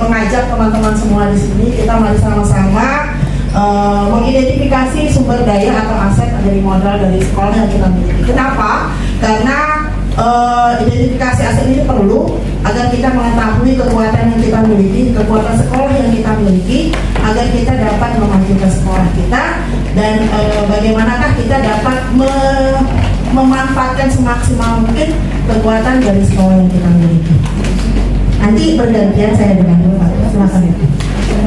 mengajak teman-teman semua di sini, kita mari sama-sama mengidentifikasi sumber daya atau aset dari modal dari sekolah yang kita miliki. Kenapa? Karena identifikasi aset ini perlu agar kita mengetahui kekuatan yang kita miliki, kekuatan sekolah yang kita miliki, agar kita dapat memajukan sekolah kita dan bagaimanakah kita dapat memanfaatkan semaksimal mungkin kekuatan dari sekolah yang kita miliki. Nanti bergantian saya dengan Pak, silakan itu.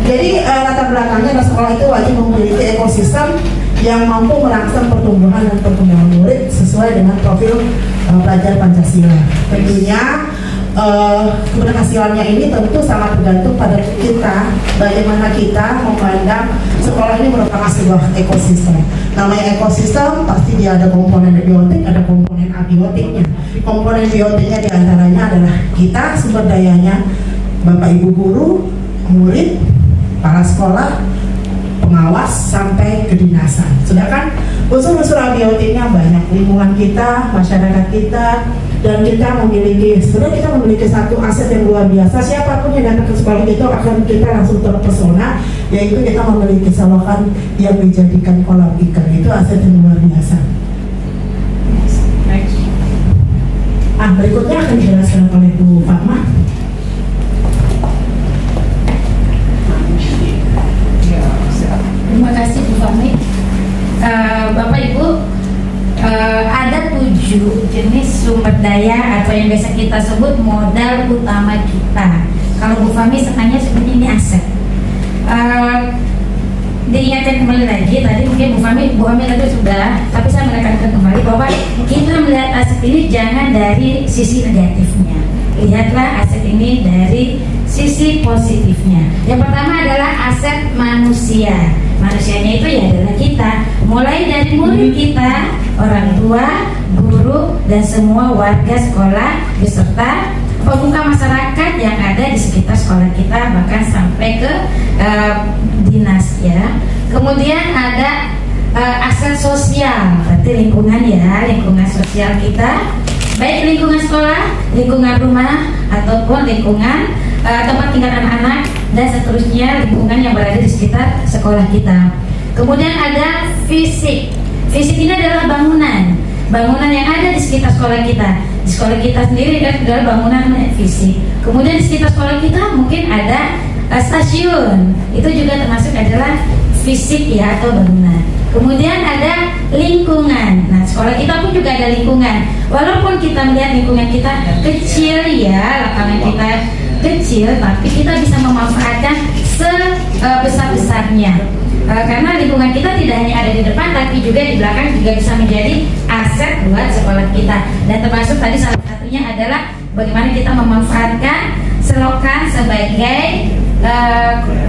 Jadi latar belakangnya adalah sekolah itu wajib memiliki ekosistem yang mampu merangsang pertumbuhan dan perkembangan murid sesuai dengan profil pelajar Pancasila. Tentunya keberhasilannya ini tentu sangat bergantung pada kita, bagaimana kita memandang sekolah ini merupakan sebuah ekosistem. Namanya ekosistem pasti dia ada komponen biotik, ada komponen abiotiknya. Komponen biotiknya diantaranya adalah kita, sumber dayanya, Bapak Ibu guru, murid, para sekolah, pengawas sampai kedinasan. Sudah kan? Unsur-unsur abiotiknya banyak, lingkungan kita, masyarakat kita, dan kita memiliki, sebenarnya kita memiliki satu aset yang luar biasa. Siapapun yang datang ke sekolah itu akan kita langsung terpesona, yaitu kita memiliki selokan yang dijadikan kolam ikan. Itu aset yang luar biasa. Next. Berikutnya akan dijelaskan oleh Bu Fatma. Terima kasih Bu Fahmi. Bapak Ibu, ada 7 jenis sumber daya atau yang biasa kita sebut modal utama kita. Kalau Bu Fahmi senangnya seperti ini aset. Diingatkan kembali lagi, tadi mungkin Bu Fahmi tadi sudah, tapi saya menekankan kembali bahwa kita melihat aset ini jangan dari sisi negatifnya. Lihatlah aset ini dari sisi positifnya. Yang pertama adalah aset manusia. Manusianya itu ya adalah kita, mulai dari murid kita, orang tua, guru, dan semua warga sekolah beserta pemuka masyarakat yang ada di sekitar sekolah kita, bahkan sampai ke dinas ya. Kemudian ada aset sosial, berarti lingkungan ya, lingkungan sosial kita, baik lingkungan sekolah, lingkungan rumah, ataupun lingkungan tempat tinggal anak-anak dan seterusnya, lingkungan yang berada di sekitar sekolah kita. Kemudian ada fisik. Fisik ini adalah bangunan yang ada di sekitar sekolah kita. Di sekolah kita sendiri adalah bangunan fisik. Kemudian di sekitar sekolah kita mungkin ada stasiun. Itu juga termasuk adalah fisik ya, atau bangunan. Kemudian ada lingkungan. Nah, sekolah kita pun juga ada lingkungan. Walaupun kita melihat lingkungan kita kecil ya, lapangan kita kecil, tapi kita bisa memanfaatkan sebesar-besarnya. Karena lingkungan kita tidak hanya ada di depan, tapi juga di belakang juga bisa menjadi aset buat sekolah kita. Dan termasuk tadi salah satunya adalah bagaimana kita memanfaatkan selokan sebagai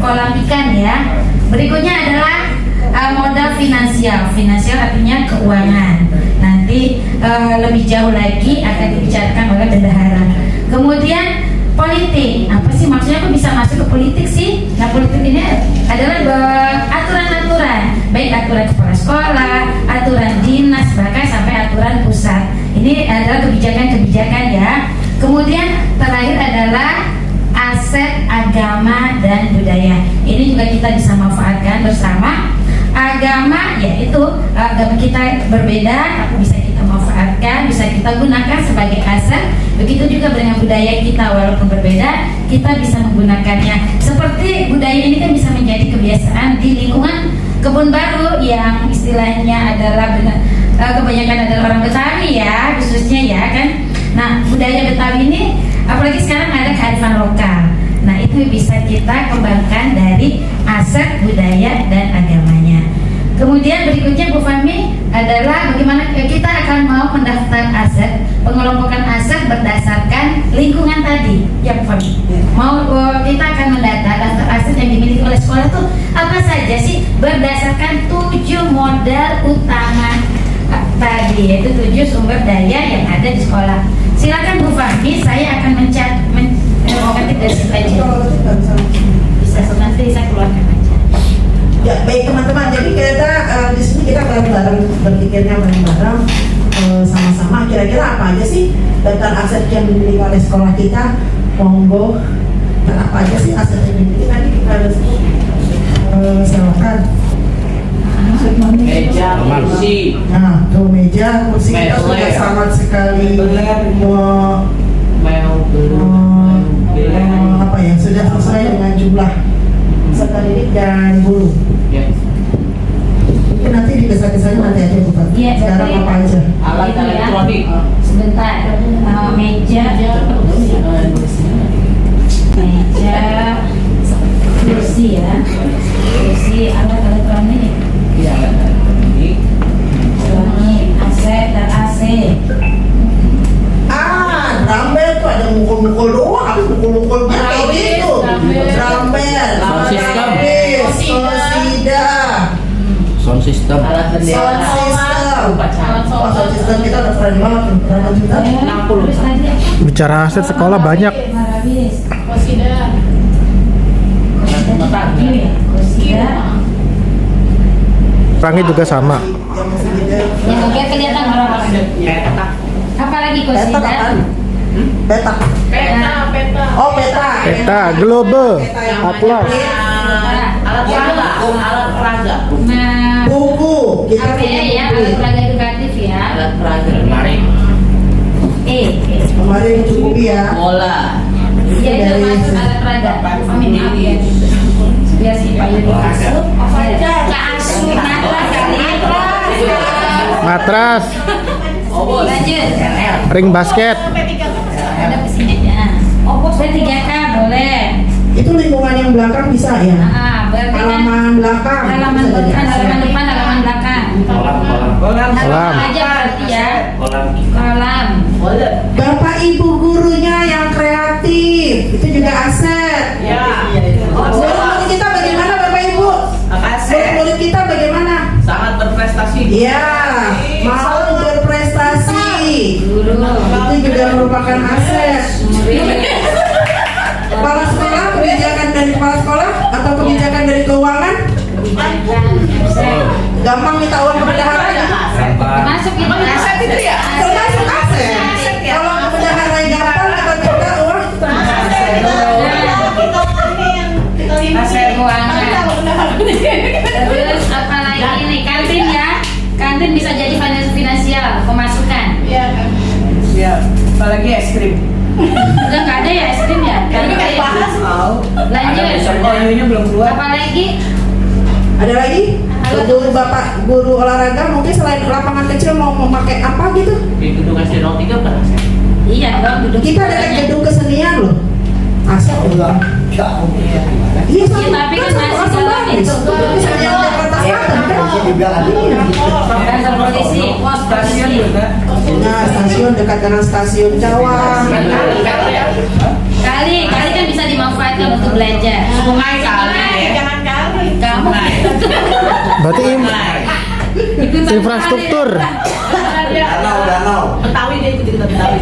kolam ikan ya. Berikutnya adalah modal finansial. Finansial artinya keuangan. Nanti lebih jauh lagi akan dibicarakan oleh bendahara. Kemudian politik, apa sih maksudnya kok bisa masuk ke politik sih? Nah, politik ini adalah aturan-aturan, baik aturan kepala sekolah, aturan dinas, bahkan sampai aturan pusat. Ini adalah kebijakan-kebijakan ya. Kemudian terakhir adalah aset agama dan budaya. Ini juga kita bisa manfaatkan bersama. Agama yaitu agama kita berbeda, tapi bisa kita manfaatkan, bisa kita gunakan sebagai aset. Begitu juga dengan budaya kita, walaupun berbeda, kita bisa menggunakannya. Seperti budaya ini kan bisa menjadi kebiasaan di lingkungan Kebun Baru yang istilahnya adalah kebanyakan adalah orang Betawi ya, khususnya ya kan. Nah, budaya Betawi ini apalagi sekarang ada kearifan lokal. Nah, itu bisa kita kembangkan dari aset budaya dan agamanya. Kemudian berikutnya Bu Fahmi adalah bagaimana kita akan mau mendaftar aset, pengelompokan aset berdasarkan lingkungan tadi. Ya Bu Fahmi, mau kita akan mendata daftar aset yang dimiliki oleh sekolah itu apa saja sih, berdasarkan 7 modal utama tadi, yaitu 7 sumber daya yang ada di sekolah. Silakan Bu Fahmi, saya akan mengetik dari situ aja. Bisa nanti saya keluarkan aja. Ya, baik teman-teman. Jadi kita di sini kita bareng-bareng berpikirnya bareng-bareng sama-sama. Kira-kira apa aja sih daftar aset yang dimiliki oleh sekolah kita? Monggo Dan apa aja sih aset yang dimiliki nanti kita harus sewakan. Meja, kursi. Nah, tuh meja, kursi kita sudah Mebel. sangat sekali apa ya, sudah sesuai dengan jumlah peserta didik dan guru. Ya. Mungkin nanti di desa-desanya nanti aja bukan. Iya, Sekarang jadi- apa aja? Alat Itu ya. elektronik. Sebentar, meja, kursi ya, kursi, alat elektronik, Iya, alat elektronik. AC dan AC. Drum band tuh ada mukul-mukul doang, habis mukul-mukul kayak gitu. Drum band, Sound system. Sosida, Sound system. Alat sound bendera. system. Upacara. Oh, sound system kita udah keren banget tuh. Berapa juta? 60. Terus tadi apa? Bicara aset sekolah banyak. Habis. Wasida. Tadi ya, Kosida. Orangnya juga sama. Yang masih gede. Yang biar kelihatan orang-orang. Petak. Apalagi Petak Kosida? apaan? Petak. Peta, peta. Oh, peta. Peta, globe, Peta yang atlas. banyak. Alat peraga. Alat peraga. Nah, Buku. Kita APE punya ya, buku. alat peraga edukatif ya. Alat peraga. Lemari. Kemarin mencukupi ya. Bola. Ya itu masuk alat peraga. Amin maaf ya. Biar si Pak Yudi masuk. Kasur, matras kali. Matras, Obos. Lanjut. NL. ring basket, Ada pesinetnya. Oh, P3K boleh. Itu lingkungan yang belakang bisa ya. Berarti kan Halaman belakang. halaman bisa jadi depan, aset. halaman depan, halaman belakang. Kolam. Halaman aja berarti ya. Kolam. Kolam. Bola. Bapak ibu gurunya yang kreatif itu juga aset. Ya. Murid kita bagaimana Bapak Ibu? Murid kita bagaimana? Sangat berprestasi. Iya, mau berprestasi. Itu juga merupakan aset. Kepala sekolah, kebijakan dari kepala sekolah atau kebijakan dari keuangan? Gampang minta uang ke bendahara ya? Masuk itu aset itu ya. Termasuk aset. Kalau ke bendahara gampang kita minta uang itu termasuk aset. Aset keuangan. Terus apa lagi nih? Kantin ya. Kantin bisa jadi finansial pemasukan. Iya kan. Siap. Apalagi es krim. Udah nggak ada ya es krim ya? Tapi kan bahas. Lanjut. Nya belum keluar. Apa lagi? Ada lagi? Guru bapak guru olahraga mungkin selain lapangan kecil mau memakai apa gitu? Di gedung SD 03 kan aset. Iya dong, duduk. Kita dekat gedung kesenian loh. Asal udah. Iya, Iya, tapi kan masih dalam itu. Kesenian Jakarta Selatan kan? Kantor polisi, pos Stasiun polisi. juga. Nah, stasiun dekat dengan stasiun Cawang. Kali kan bisa dimanfaatkan untuk belajar. Sungai kali ya. Jangan kali. Kamu berarti Sungai. infrastruktur. Danau. Betawi dia ikut kita Betawi.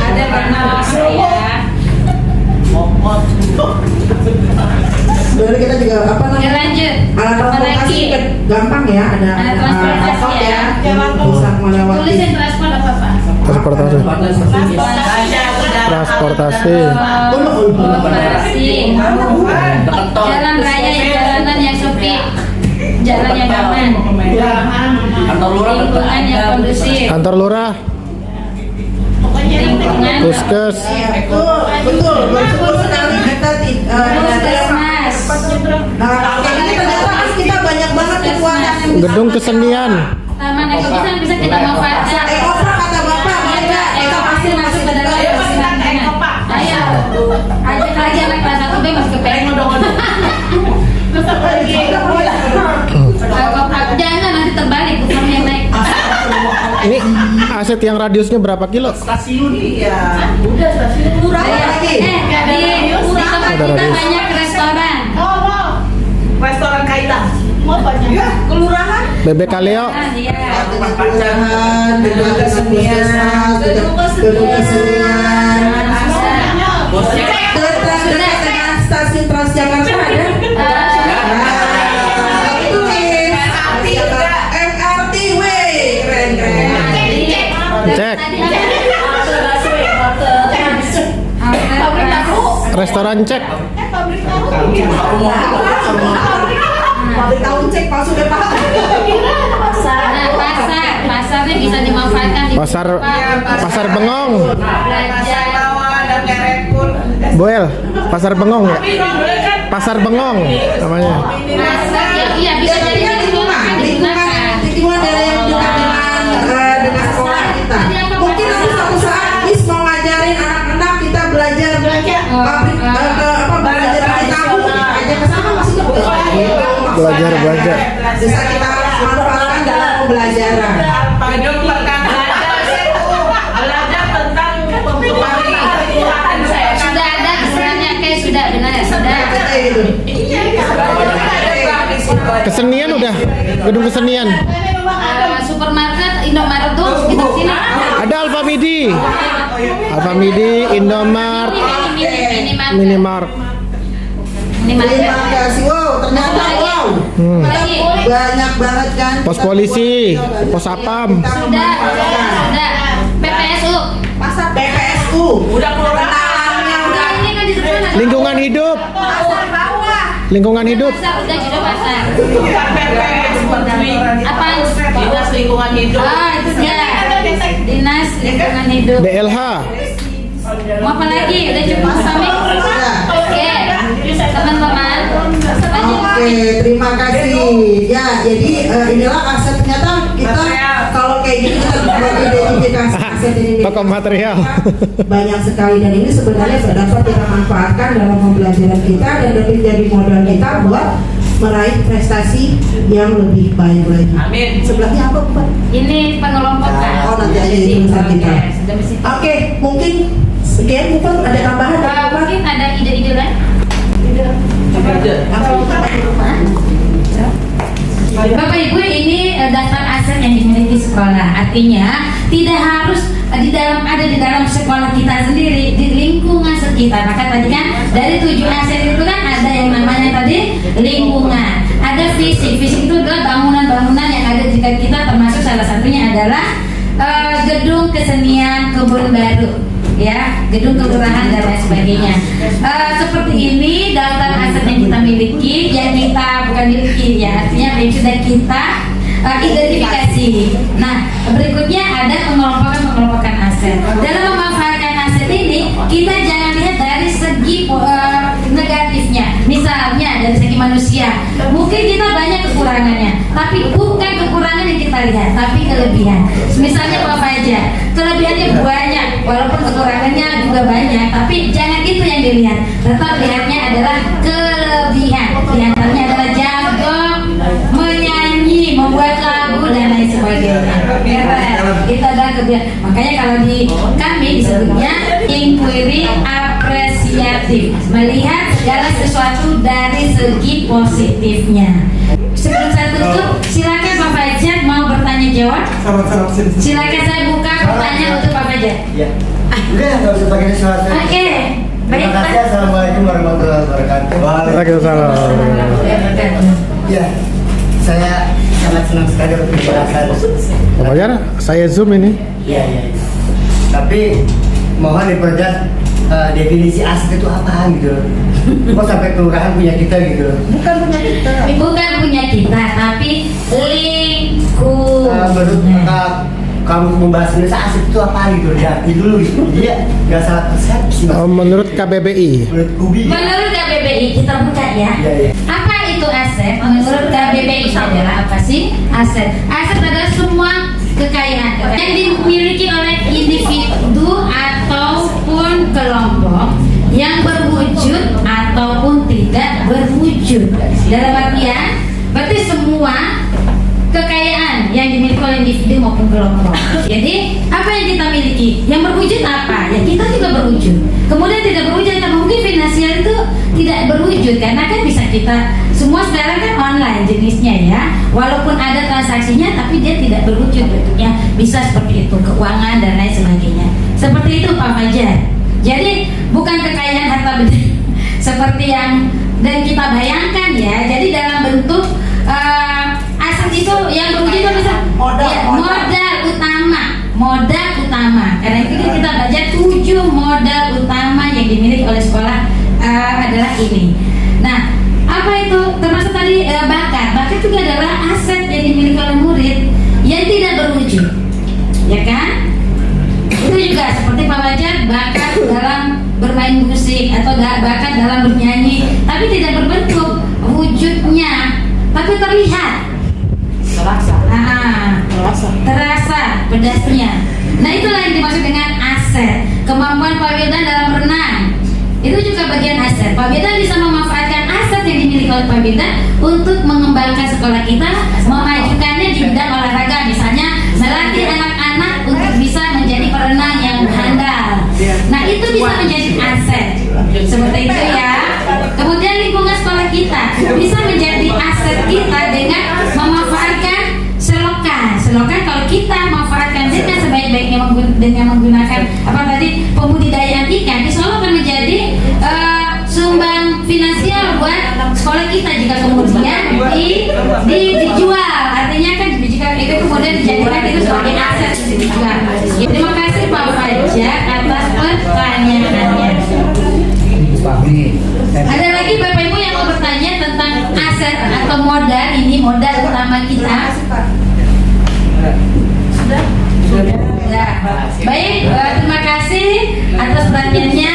ada danau ya. Momot. Sebenarnya kita juga apa Ya namanya? lanjut. Alat Apa transportasi lagi? kan gampang ya, ada Alat transportasi angkot ya. bisa melewati. Tulisin transport apa Pak? Transportasi. Transportasi. Operasi. Dekat tol. Jalan raya yang jalanan yang sepi. Jalan yang aman. Kantor lurah dekat. Lingkungan yang kondusif. Kantor lurah, Lingkungan puskes, Betul, bersyukur sekali kita puskesmas. Nah, kayak gini ternyata kita banyak banget kekuatan. gedung kesenian, Taman ekowisata bisa kita manfaatkan. Ekoprak kata Bapak, mereka kita pasti masuk ke dalam Ayo, ajak lagi anak kelas 1B masuk ke PN. Terus apa lagi? Jangan nanti terbalik, bukan yang naik. ini aset yang radiusnya berapa kilo? Stasiun iya. Udah stasiun murah lagi. Di tempat Ada kita radius. banyak restoran. mau. Restoran Kaitan. Mau banyak. Kelurahan. BBK Leo, Nah, iya. Kelurahan, gedung kesenian, gedung kesenian. Bosnya. Dekat dengan stasiun Transjakarta ada. Itu nih. MRT way, keren. cek. Tadi ada. Restoran cek. Pabrik tahu. Pabrik tahu cek palsu deh Pak. Kira ada pasar. Nah, pasarnya bisa dimanfaatkan di Pasar Bengong. belajar. dan Kerekul. Boel, Pasar Bengong ya? Pasar Bengong namanya. Pasar, iya bisa jadi Kan di lingkungan, rumah digunakan. lingkungan daerah yang dekat dengan sekolah kita. Mungkin nanti suatu saat Miss mau ngajarin anak-anak kita belajar pabrik belajar dari tahu, aja ke sana masih deket. Belajar. Bisa kita manfaatkan dalam pembelajaran. Gedung belajar tentang pembukaan saya. Sudah ada sebenarnya kayak sudah benar ya sudah. Kayak gitu. Kesenian udah, gedung kesenian. Supermarket Indomaret tuh sekitar sini. Ada Alfamidi, Indomart, Minimart. Terima kasih. Wow, ternyata wow. Banyak banget kan. Pos polisi, pos sapam. Sudah. PPSU. Pasar PPSU. Udah Kenalannya udah. Ini kan di depan ada Lingkungan hidup. Pasar bawah. Lingkungan hidup. pasar, udah juga pasar. Apa? Dinas lingkungan hidup. Itu dia. Dinas lingkungan hidup. DLH. Mau apa lagi? Udah cukup kami. Oke, teman-teman. Oke, terima kasih. Ya, jadi inilah aset ternyata kita kalau kayak gini kita identifikasi aset ini. Toko material. Banyak sekali dan ini sebenarnya dapat kita manfaatkan dalam pembelajaran kita dan lebih jadi modal kita buat meraih prestasi yang lebih baik lagi. Amin. Sebelahnya apa, Pak? Ini pengelompokan. Oh, nanti aja itu urusan kita. Sudah mesti. Oke, mungkin sekian Bukan ada tambahan dari Bapak? Mungkin ada ide-ide lain? Bapak Ibu, ini daftar aset yang dimiliki sekolah. Artinya tidak harus di dalam sekolah kita sendiri, di lingkungan sekitar. Maka tadi kan dari 7 aset itu kan ada yang namanya tadi lingkungan. Ada fisik itu adalah bangunan-bangunan yang ada di dekat kita, termasuk salah satunya adalah gedung kesenian Kebun Baru, ya, gedung kelurahan dan lain sebagainya. Seperti ini daftar aset yang kita miliki, yang kita bukan miliki ya, artinya yang sudah kita identifikasi. Nah, berikutnya ada pengelompokan aset. Dalam memanfaatkan aset ini, kita jangan lihat dari segi negatifnya. Misalnya dari segi manusia, mungkin kita banyak kekurangannya, tapi bukan kekurangan yang kita lihat, tapi kelebihan. Misalnya Pak Fajar, kelebihannya banyak, walaupun kekurangannya juga banyak, tapi jangan itu yang dilihat. Tetap lihatnya adalah kelebihan. Di antaranya adalah jago menyanyi, membuat lagu dan lain sebagainya. Itu adalah kelebihan. Makanya kalau di kami disebutnya inquiry apresiatif, melihat segala sesuatu dari segi positifnya. Sebelum saya tutup, silakan Pak Fajar mau bertanya jawab. Silakan saya buka pertanyaan untuk Pak Fajar. Ya. Udah nggak usah pakai sesuatu. Oke, baik Terima Pak. kasih. Assalamualaikum warahmatullahi wabarakatuh. Waalaikumsalam. Ya, saya sangat senang sekali untuk penjelasan. Pak Fajar, saya zoom ini. Iya. Tapi mohon diperjelas definisi aset itu apa gitu. Kok sampai kelurahan punya kita gitu. Bukan punya kita. Bukan punya kita, tapi lingkungan. Menurut kamu membahas Indonesia aset itu apa gitu, diarti dulu gitu. Iya, nggak salah persepsi. Oh, menurut KBBI. Menurut Kubi. Menurut KBBI, kita buka ya. Iya. Apa itu aset? Menurut KBBI adalah apa sih aset? Aset adalah semua kekayaan yang dimiliki oleh individu ataupun kelompok yang berwujud ataupun tidak berwujud. Dalam artian, berarti semua kekayaan yang dimiliki oleh individu maupun kelompok. Jadi apa yang kita miliki? Yang berwujud apa? Ya kita juga berwujud. Kemudian tidak berwujud, karena mungkin finansial itu tidak berwujud karena kan bisa kita semua sekarang kan online jenisnya ya. Walaupun ada transaksinya, tapi dia tidak berwujud bentuknya. Bisa seperti itu, keuangan dan lain sebagainya. Seperti itu Pak Fajar. Jadi bukan kekayaan harta benda seperti yang dan kita bayangkan ya. Jadi dalam bentuk aset itu yang berwujud itu bisa modal utama. Karena itu kita belajar 7 modal utama yang dimiliki oleh sekolah ini. Nah, apa itu? Termasuk tadi bakat. Bakat juga adalah aset yang dimiliki oleh murid yang tidak berwujud, ya kan? Itu juga seperti Pak Fajar, bakat dalam bermain musik atau bakat dalam bernyanyi, tapi tidak berbentuk wujudnya, tapi terlihat. Terasa pedasnya. Nah, itulah yang dimaksud dengan aset. Kemampuan Pak Wildan dalam berenang itu juga bagian aset. Pak Wildan bisa memanfaatkan aset yang dimiliki oleh Pak Wildan untuk mengembangkan sekolah kita, memajukannya di bidang olahraga, misalnya melatih anak-anak untuk bisa menjadi perenang yang handal. Nah, itu bisa menjadi aset. Seperti itu ya. Kemudian lingkungan sekolah kita bisa menjadi aset kita dengan memanfaatkan selokan. Selokan kalau kita manfaatkan dengan sebaik-baiknya dengan menggunakan apa tadi, pembudidayaan ikan, insya Allah akan menjadi sumbang finansial buat sekolah kita jika kemudian dijual. Artinya kan jika itu kemudian dijadikan itu sebagai aset dijual. Terima kasih Pak Fajar atas pertanyaannya. Ada lagi Bapak Ibu yang mau bertanya tentang aset atau modal, ini modal utama kita. Sudah? Ya. Baik, terima kasih atas perhatiannya.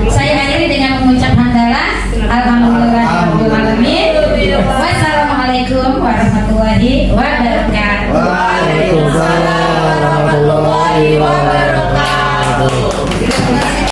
Saya akhiri dengan mengucap hamdalah. Alhamdulillahirabbil alamin. Wassalamualaikum warahmatullahi wabarakatuh.